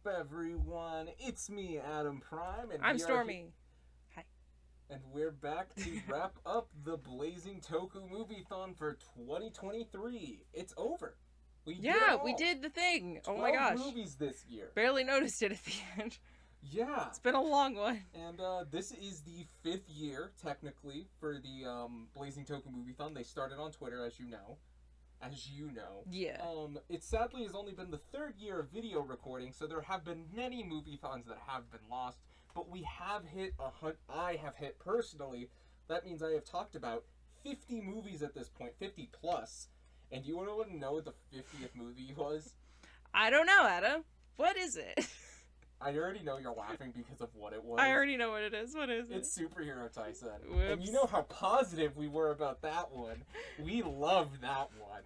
everyone? It's me, Adam Prime, and I'm Stormy. Hi. And we're back to wrap up the Blazing Toku Moviethon for 2023. It's over. We did the thing. Oh my 12 gosh. movies this year. Barely noticed it at the end. Yeah. It's been a long one. And this is the 5th year, technically, for the Blazing Toku Moviethon. They started on Twitter, as you know. Yeah. It sadly has only been the 3rd year of video recording, so there have been many moviethons that have been lost, but we have hit I have hit personally. That means I have talked about 50 movies at this point, 50 plus. And do you want to know what the 50th movie was? I don't know, Adam. What is it? I already know you're laughing because of what it was. I already know what it is. What is it? It's Superhero Tyson. Whoops. And you know how positive we were about that one. We loved that one.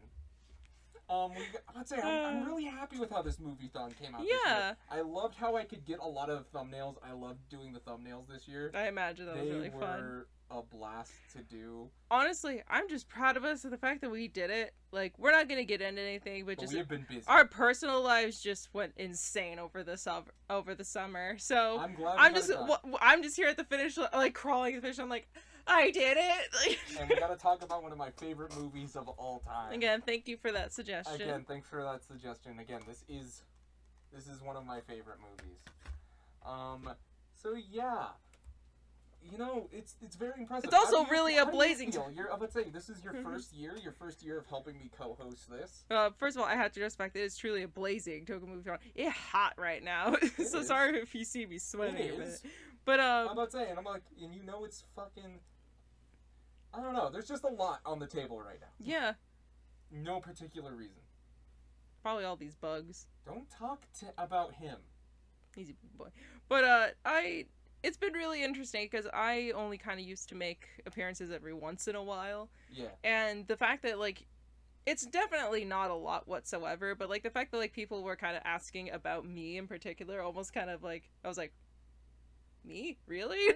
I'd say I'm really happy with how this movie-thon came out this year. I loved how I could get a lot of thumbnails. I loved doing the thumbnails this year. I imagine that was really fun. They were a blast to do. Honestly, I'm just proud of us for the fact that we did it. Like, we're not gonna get into anything, but just we have been busy. Our personal lives just went insane over the summer. So I'm glad. I'm just here at the finish, like crawling at the finish. I'm like, I did it. And we gotta talk about one of my favorite movies of all time. Again, thank you for that suggestion. Again, thanks for that suggestion. Again, this is one of my favorite movies. So yeah. You know, it's very impressive. It's also really a blazing. I'm about to say, this is your first year of helping me co-host this. First of all, I have to respect it. It's truly a blazing Toku Moviethon. It's hot right now, so sorry if you see me sweating a bit. But I'm about to say, and I'm like, and you know, it's fucking. I don't know. There's just a lot on the table right now. Yeah. No particular reason. Probably all these bugs. Don't talk about him. He's a big boy. But it's been really interesting because I only kind of used to make appearances every once in a while. Yeah. And the fact that, like, it's definitely not a lot whatsoever, but, like, the fact that, like, people were kind of asking about me in particular almost kind of, like, I was like, me? Really?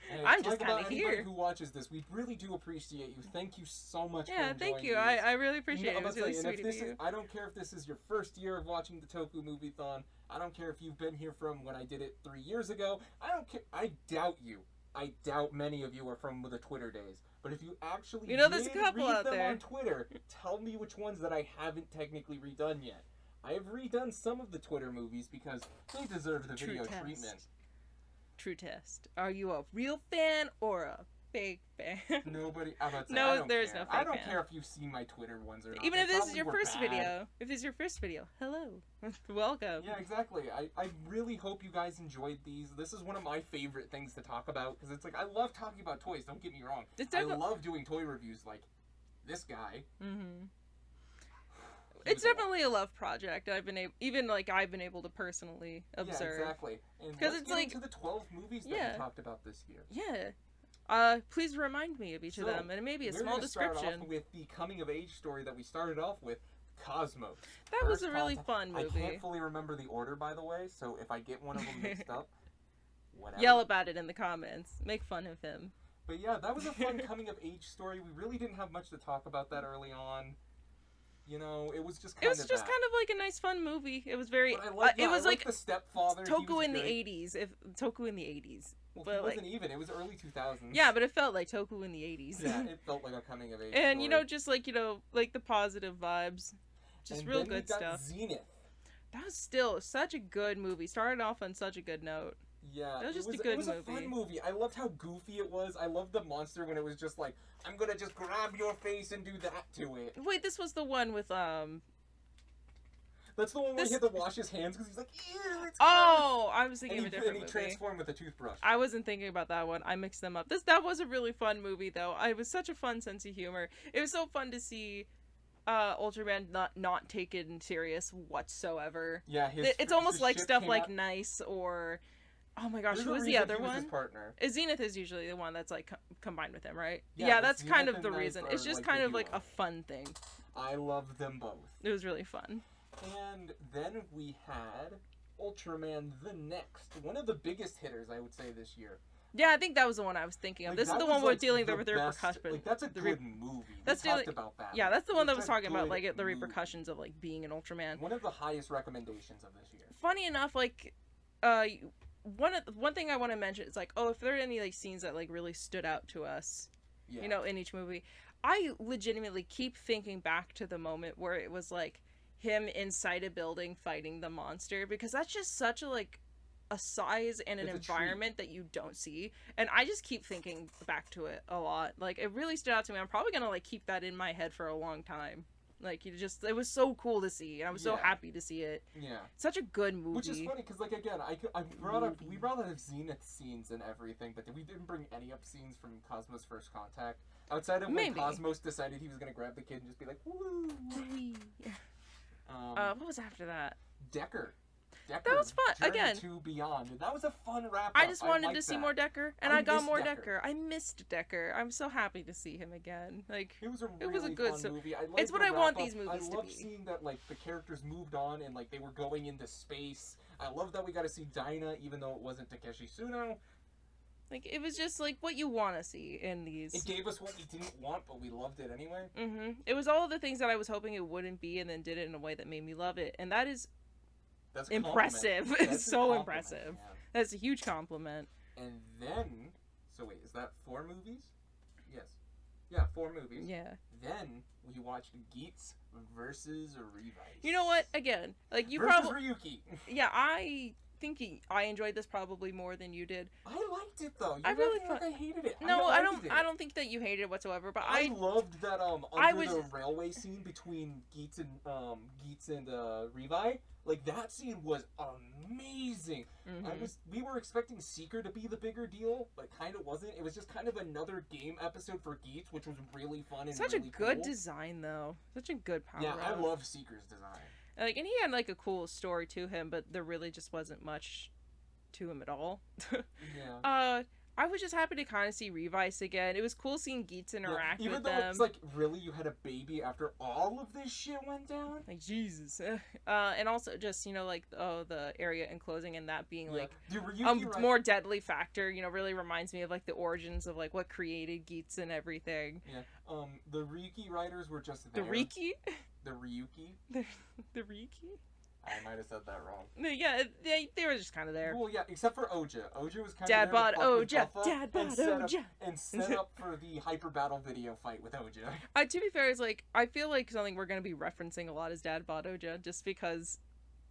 Hey, I'm just kind of here. Anybody who watches this, we really do appreciate you. Thank you so much for enjoying thank you. These. I really appreciate it. It was really sweet of you. I don't care if this is your first year of watching the Toku Moviethon. I don't care if you've been here from when I did it 3 years ago. I don't care. I doubt you. I doubt many of you are from the Twitter days. But if you actually there's a couple read out them there on Twitter, tell me which ones that I haven't technically redone yet. I have redone some of the Twitter movies because they deserve the video treatment. True test. Are you a real fan or a fake fan? Nobody. I there's no fake I don't fan. care if you've seen my Twitter ones or not. Even if this is your first video. If this is your first video, hello. Welcome. Yeah, exactly. I really hope you guys enjoyed these. This is one of my favorite things to talk about because it's like I love talking about toys. Don't get me wrong. I love doing toy reviews like this guy. Mm-hmm. It's definitely a love project. I've been able to personally observe. Yeah, exactly. Because it's like to the 12 movies that we talked about this year. Yeah. Please remind me of each of them, and maybe a small description. Start off with the coming of age story that we started off with, Cosmos. That was a really fun movie. I can't fully remember the order, by the way, so if I get one of them mixed up, whatever. Yell about it in the comments. Make fun of him. But yeah, that was a fun coming of age story. We really didn't have much to talk about that early on. You know, it was just kind of like a nice fun movie. It was very it was like the stepfather. Toku in the 80s. Toku in the 80s. Well, it wasn't even. It was early 2000s. Yeah, but it felt like Toku in the 80s. Yeah, it felt like a coming of age and story. just like like the positive vibes. Just and real then good stuff. Zenith. That was still such a good movie. Started off on such a good note. Yeah, it was just a good movie. It was a fun movie. I loved how goofy it was. I loved the monster when it was just like, I'm gonna just grab your face and do that to it. Wait, this was the one with That's the one where he had to wash his hands because he's like, ew, it's I was thinking of a different movie. And he transformed with a toothbrush. I wasn't thinking about that one. I mixed them up. That was a really fun movie, though. It was such a fun sense of humor. It was so fun to see Ultraman not taken serious whatsoever. Yeah, it's almost like stuff like Nice or... Oh my gosh, who was the other one? His partner. Zenith is usually the one that's like combined with him, right? Yeah, that's kind of the reason. It's just kind of like a fun thing. I love them both. It was really fun. And then we had Ultraman the Next, one of the biggest hitters I would say this year. Yeah, I think that was the one I was thinking of. Like, this is that the was, one we're like, dealing the with the best- repercussions. Like, that's a good movie. That's We talked about that. Yeah, that's the one that It's was a talking about, good like, the movie. repercussions of, like, being an Ultraman. One of the highest recommendations of this year. Funny enough, like, one thing I want to mention is, like, oh, if there are any, like, scenes that, like, really stood out to us, Yeah. you know, in each movie, I legitimately keep thinking back to the moment where it was, like, him inside a building fighting the monster, because that's just such a, like, a size and an It's a environment that you don't see, and I just keep thinking back to it a lot. Like, it really stood out to me. I'm probably gonna, like, keep that in my head for a long time. Like, it was so cool to see, and I was so Yeah. happy to see it. Yeah. Such a good movie. Which is funny, because, like, again, we brought up Zenith scenes and everything, but we didn't bring any up scenes from Cosmo's First Contact. Outside of when Maybe. Cosmos decided he was going to grab the kid and just be like, woo! What was after that? Decker. That was fun. Journey Again, to Beyond. That was a fun wrap-up. I just wanted liked to see that. more Decker, and I I got missed more Decker. Decker. I missed Decker. I'm so happy to see him again. Like, It was a It was a really good fun movie. it's what I want these movies to I love be. seeing that, like, the characters moved on and, like, they were going into space. I love that we got to see Dinah, even though it wasn't Takeshi Suno. like, it was just like what you want to see in these. It gave us what we didn't want, but we loved it anyway. It was all of the things that I was hoping it wouldn't be, and then did it in a way that made me love it, and that is That's a impressive. compliment. It's That's a so compliment, impressive. yeah. That's a huge compliment. And then, so wait, is that 4 movies? Yes. Yeah, 4 movies. Yeah. Then we watched Geats versus Revice. You know what? Again, like you versus probably. Ryuki. Yeah, I think I enjoyed this probably more than you did. I liked it though. You I really like I hated it. No, I don't. liked it. I don't think that you hated it whatsoever. But I loved that I under was- the railway scene between Geats and Revi. Like that scene was amazing. We were expecting Seeker to be the bigger deal, but kind of wasn't. It was just kind of another game episode for Geats, which was really fun and such really a good cool. design though. Such a good power. Yeah, I up. love Seeker's design. Like, and he had like a cool story to him, but there really just wasn't much to him at all. Yeah. I was just happy to kind of see Revice again. It was cool seeing Geats interact Even with though them. it's like, really, you had a baby after all of this shit went down? Like, Jesus. And also just, you know, like, the area enclosing and that being like Dude, Ryuki, more deadly factor, you know, really reminds me of like the origins of like what created Geats and everything. Yeah. The Ryuki writers were just there. The Riki? The Ryuki? The Riki? I might have said that wrong. No, yeah, they were just kind of there. Well, yeah, except for Oja. Oja was kind Dad of bod there to fuck with Oja. Buffa Dad bod and set up- Oja. And set up for the hyper battle video fight with Oja. To be fair, it's like I feel like something we're gonna be referencing a lot is Dad bod Oja, just because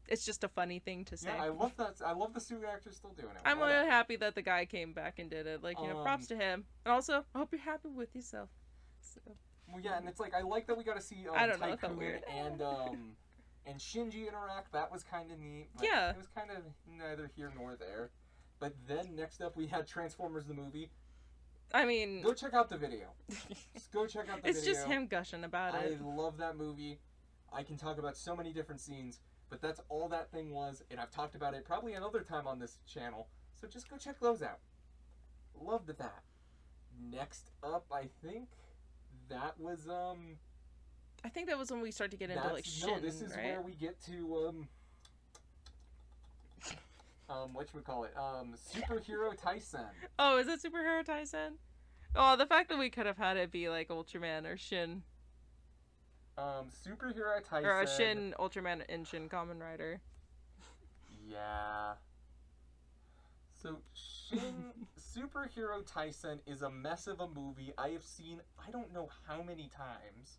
it's just a funny thing to say. Yeah, I love that. I love the suit actor still doing it. I'm Whatever. really happy that the guy came back and did it. Like, you know, props to him. And also, I hope you're happy with yourself. So. Well, yeah, and it's like I like that we got to see I don't know, it felt Tycoon weird. and Shinji interact. That was kind of neat. But Yeah. it was kind of neither here nor there. But then next up we had Transformers the movie. I mean, Go check out the video. Just go check out the it's video. just him gushing about it. I love that movie. I can talk about so many different scenes, but that's all that thing was, and I've talked about it probably another time on this channel. So just go check those out. Loved that. Next up, I think that was I think that was when we started to get into like Shin, no, this is right? where we get to whatchamacallit? Superhero Tyson. Oh, is it Superhero Tyson? Oh, the fact that we could have had it be like Ultraman or Shin. Superhero Tyson. Or Shin, Ultraman, and Shin Kamen Rider. Yeah. So, Superhero Tyson is a mess of a movie I have seen I don't know how many times.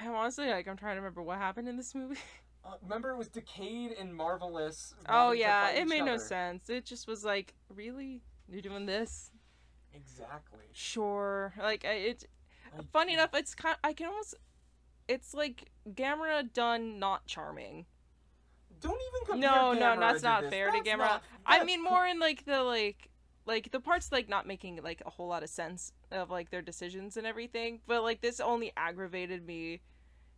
I honestly, like, I'm trying to remember what happened in this movie. Remember, it was Decade and Marvelous. Oh, wanting to yeah, fight it each made no other. sense. It just was like, really? You're doing this? Exactly. Sure. Like, funny enough, it's kind I can almost, it's like Gamera done not charming. Don't even compare No, Gamera that's to not this. fair to That's Gamera. not- I that's mean, more in like the like the parts like not making like a whole lot of sense of like their decisions and everything. But like this only aggravated me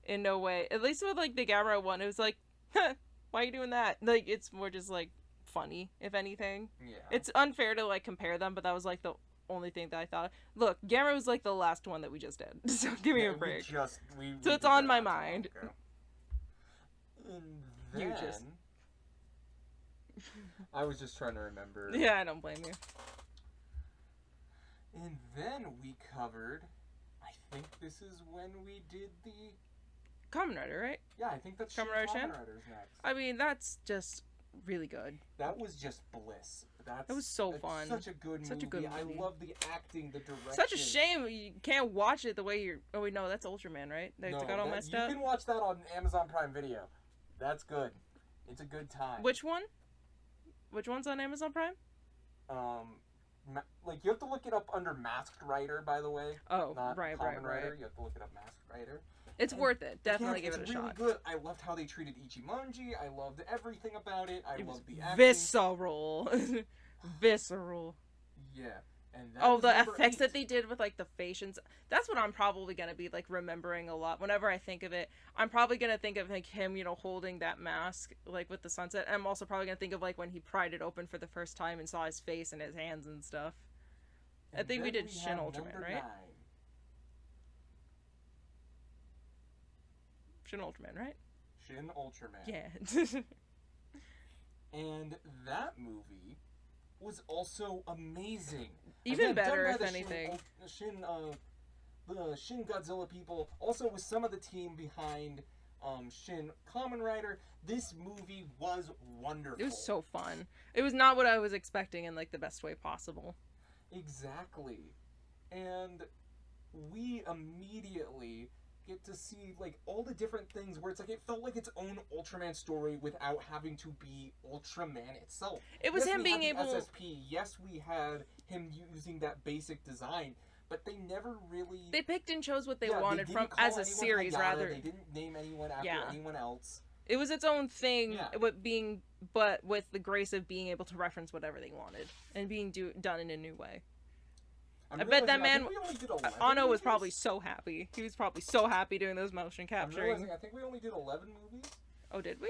in no way. At least with like the Gamera one, it was like, huh, why are you doing that? Like it's more just like funny, if anything. Yeah. It's unfair to like compare them, but that was like the only thing that I thought. Look, Gamera was like the last one that we just did, so give me a break. So it's on my mind. And You then, just- I was just trying to remember. Yeah, I don't blame you. And then we covered, I think this is when we did the... Kamen Rider, right? Yeah, I think that's Kamen Rider Shin? Kamen Rider's next. I mean, that's just really good. That was just bliss. It was so fun. Such a good movie. I love the acting, the direction. Such a shame you can't watch it the way you're... Oh, wait, no, that's Ultraman, right? They got all messed up? You can watch that on Amazon Prime Video. That's good. It's a good time. Which one? Which one's on Amazon Prime? You have to look it up under Masked Rider, by the way. Oh, not right. Rider. You have to look it up Masked Rider. It's worth it. Definitely give it a shot. It's really good. I loved how they treated Ichimonji. I loved everything about it. I loved the acting. Visceral. Visceral. Yeah. And the effects that they did with like the facials. That's what I'm probably gonna be like remembering a lot. Whenever I think of it, I'm probably gonna think of like him, holding that mask like with the sunset. And I'm also probably gonna think of like when he pried it open for the first time and saw his face and his hands and stuff. And I think we did Shin Ultraman, right? 9. Shin Ultraman, right? Shin Ultraman. Yeah. And that movie was also amazing. Even Again, better, done by if the anything. The Shin Godzilla people, also with some of the team behind Shin Kamen Rider. This movie was wonderful. It was so fun. It was not what I was expecting in like the best way possible. Exactly. And we immediately get to see like all the different things where it's like it felt like its own Ultraman story without having to be Ultraman itself. It was him being able SSP. Yes, we had him using that basic design, but they never really they picked and chose what they wanted from as a series rather. They didn't name anyone after anyone else. It was its own thing, but with the grace of being able to reference whatever they wanted and being done in a new way. I bet that man, Anno was probably so happy. He was probably so happy doing those motion capturing. I think we only did 11 movies. Oh, did we?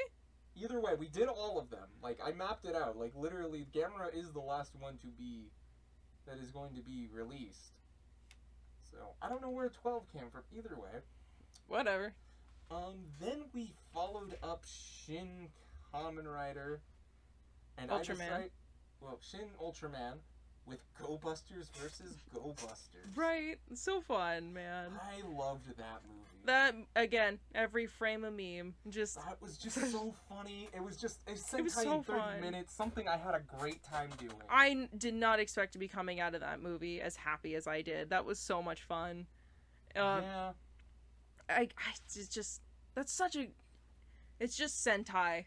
Either way, we did all of them. Like, I mapped it out. Like, literally, Gamera is the last one that is going to be released. So, I don't know where 12 came from. Either way. Whatever. Then we followed up Shin Kamen Rider. And Ultraman. Shin Ultraman. With Go Busters versus Go Busters. Right. So fun, man. I loved that movie. That, again, every frame a meme. That was just so funny. It was just, it was so 30 fun. minutes, something I had a great time doing. I did not expect to be coming out of that movie as happy as I did. That was so much fun. Yeah. It's just Sentai,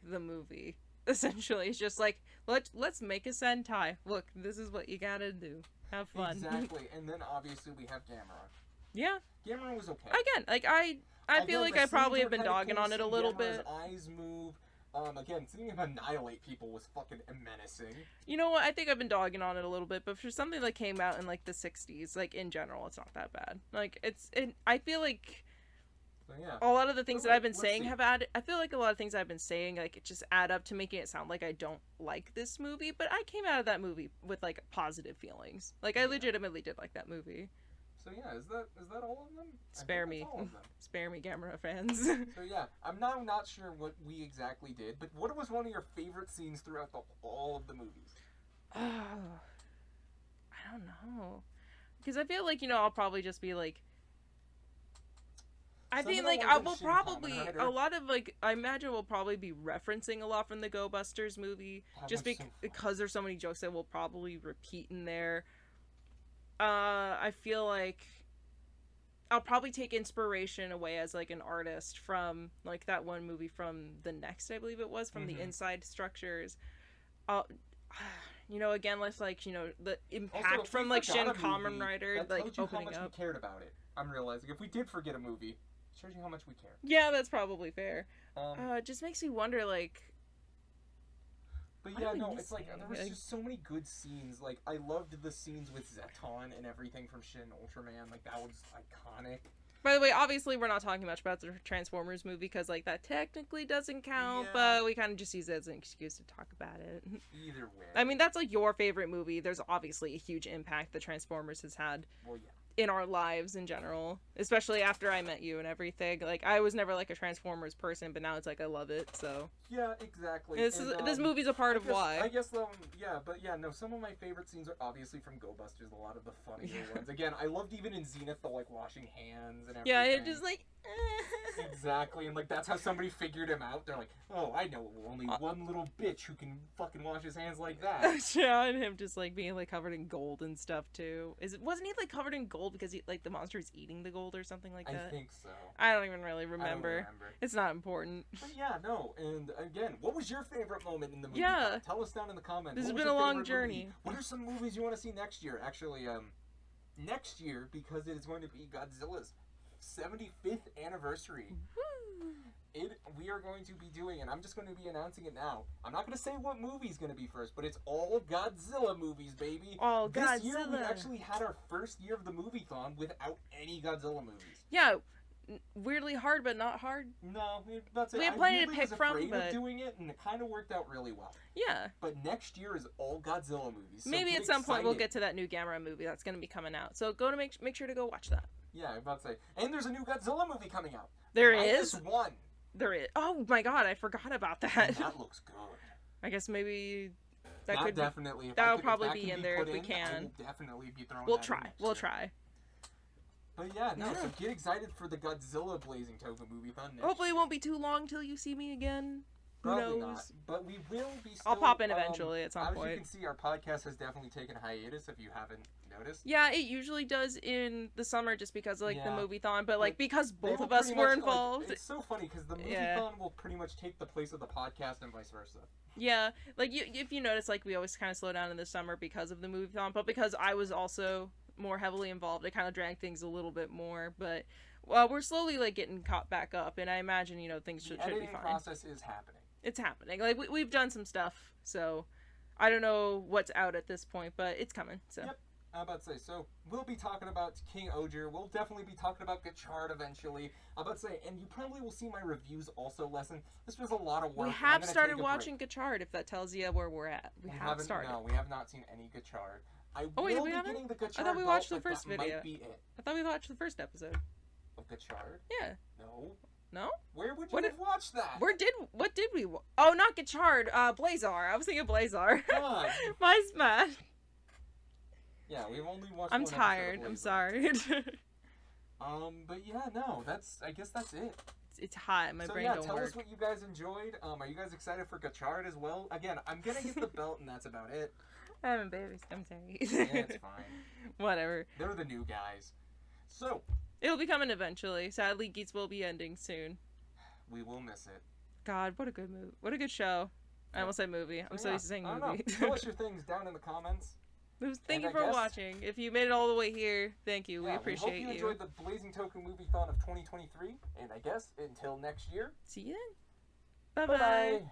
the movie. Essentially, it's just like, let's make a Sentai. Look, this is what you gotta do. Have fun. Exactly, and then obviously we have Gamera. Yeah. Gamera was okay. Again, like I feel like I probably have been dogging on it a little bit. Eyes move. Again, seeing him annihilate people was fucking menacing. You know what? I think I've been dogging on it a little bit, but for something that came out in like the 60s, like in general, it's not that bad. Like I feel like. So, yeah. A lot of the things that I've been saying have added. I feel like a lot of things I've been saying like it just add up to making it sound like I don't like this movie. But I came out of that movie with like positive feelings. Like I legitimately did like that movie. So yeah, is that all of them? Spare me, spare me, Gamera fans. So yeah, I'm now not sure what we exactly did, but what was one of your favorite scenes throughout all of the movies? Oh, I don't know, because I feel like I'll probably just be like. I think like I will probably a lot of like I imagine we'll probably be referencing a lot from the Go Busters movie just because there's so many jokes that we'll probably repeat in there. I feel like I'll probably take inspiration away as like an artist from like that one movie from the next I believe it was from the Inside Structures. Again, let's like the impact also, from like Shin Kamen Rider like opening how much up. We cared about it. I'm realizing if we did forget a movie. Shows you how much we care. Yeah, that's probably fair. It just makes me wonder, like. But yeah, no, it's like there was just so many good scenes. Like I loved the scenes with Zeton and everything from Shin Ultraman. Like that was iconic. By the way, obviously we're not talking much about the Transformers movie because like that technically doesn't count, but we kind of just use it as an excuse to talk about it. Either way. I mean, that's like your favorite movie. There's obviously a huge impact that Transformers has had. Well, yeah. in our lives in general, especially after I met you and everything. Like, I was never like a Transformers person, but now it's like I love it. So yeah, exactly. this movie's a part of why. I guess yeah, but yeah, no. Some of my favorite scenes are obviously from Go Busters. A lot of the funnier ones. Again, I loved even in Zenith the like washing hands and everything. Yeah, it just like. Exactly, and like that's how somebody figured him out. They're like, oh, I know only one little bitch who can fucking wash his hands like that. Yeah, and him just like being like covered in gold and stuff too. Wasn't he like covered in gold because he like the monster is eating the gold or something like that? I think so. I don't even really remember. I don't remember. It's not important. But yeah, no. And again, what was your favorite moment in the movie? Yeah. Tell us down in the comments. This has What was been a your long favorite journey. movie? What are some movies you want to see next year? Actually, next year, because it is going to be Godzilla's 75th anniversary. We are going to be doing, and I'm just going to be announcing it now. I'm not going to say what movie's going to be first, but it's all Godzilla movies, baby. All this Godzilla. year, we actually had our first year of the Moviethon without any Godzilla movies. Yeah, weirdly hard, but not hard. No, that's it. We had plenty to I pick was from, afraid but of doing it, and it kind of worked out really well. Yeah. But next year is all Godzilla movies. So maybe get at some point we'll excited. get to that new Gamera movie that's going to be coming out. So go to make sure to go watch that. Yeah, I'm about to say. And there's a new Godzilla movie coming out. There Minus is? one. There is. Oh my god, I forgot about And that. that looks good. I guess maybe that That could definitely. that'll probably be in there if we I can. will definitely be throwing. We'll that in try. next We'll year. try. But yeah, no. Yeah. So get excited for the Godzilla Blazing Toku Moviethon next Hopefully it year. won't be too long till you see me again. Who Probably knows? not. But we will be. I'll Still, pop in eventually at some as point. you can see, our podcast has definitely taken a hiatus. If you haven't noticed. Yeah, it usually does in the summer just because of, like, the Yeah. movie-thon, but, like, because They both will of us pretty were much, like, involved. it's so funny because the Moviethon Yeah. will pretty much take the place of the podcast and vice versa. Yeah, like, if you notice, like, we always kind of slow down in the summer because of the movie-thon, but because I was also more heavily involved, it kind of dragged things a little bit more, but we're slowly, like, getting caught back up, and I imagine, you know, things The should be editing fine. process is happening. It's happening. Like, we've done some stuff, so I don't know what's out at this point, but it's coming, so. Yep. I'm about to say, so we'll be talking about King Oger. We'll definitely be talking about Gachard eventually. I'm about to say, and you probably will see my reviews also lessen. This was a lot of work. We I'm have gonna started take a watching break. Gachard, if that tells you where we're at. We have haven't- started. No, we have not seen any Gachard. I Oh, wait, will we be haven't? getting the Gachard I thought we belt, watched the but first that video. might be it. I thought we watched the first episode. Of Gachard? Yeah. No. No? Where would you What have watched that? What did we Oh, not Gachard, Blazar. I was thinking Blazar. God. My bad. Yeah, we've only watched I'm one episode of tired. I'm Blazar. sorry. But yeah, no, I guess that's it. It's hot. My so brain yeah, don't tell work. us what you guys enjoyed. Are you guys excited for Gachard as well? Again, I'm gonna get the belt and that's about it. I'm embarrassed. I'm sorry. Yeah, it's fine. Whatever. They're the new guys. So, It'll be coming eventually. Sadly, Geats will be ending soon. we will miss it. God, what a good movie. What a good show. I almost said movie. I'm so Yeah, used to saying I don't know. movie. Tell us your things down in the comments. Thank And you I for guess- watching. If you made it all the way here, thank you. We Yeah, appreciate we hope you you. enjoyed the Blazing Toku Moviethon of 2023. And I guess until next year. See you then. Bye-bye. Bye-bye.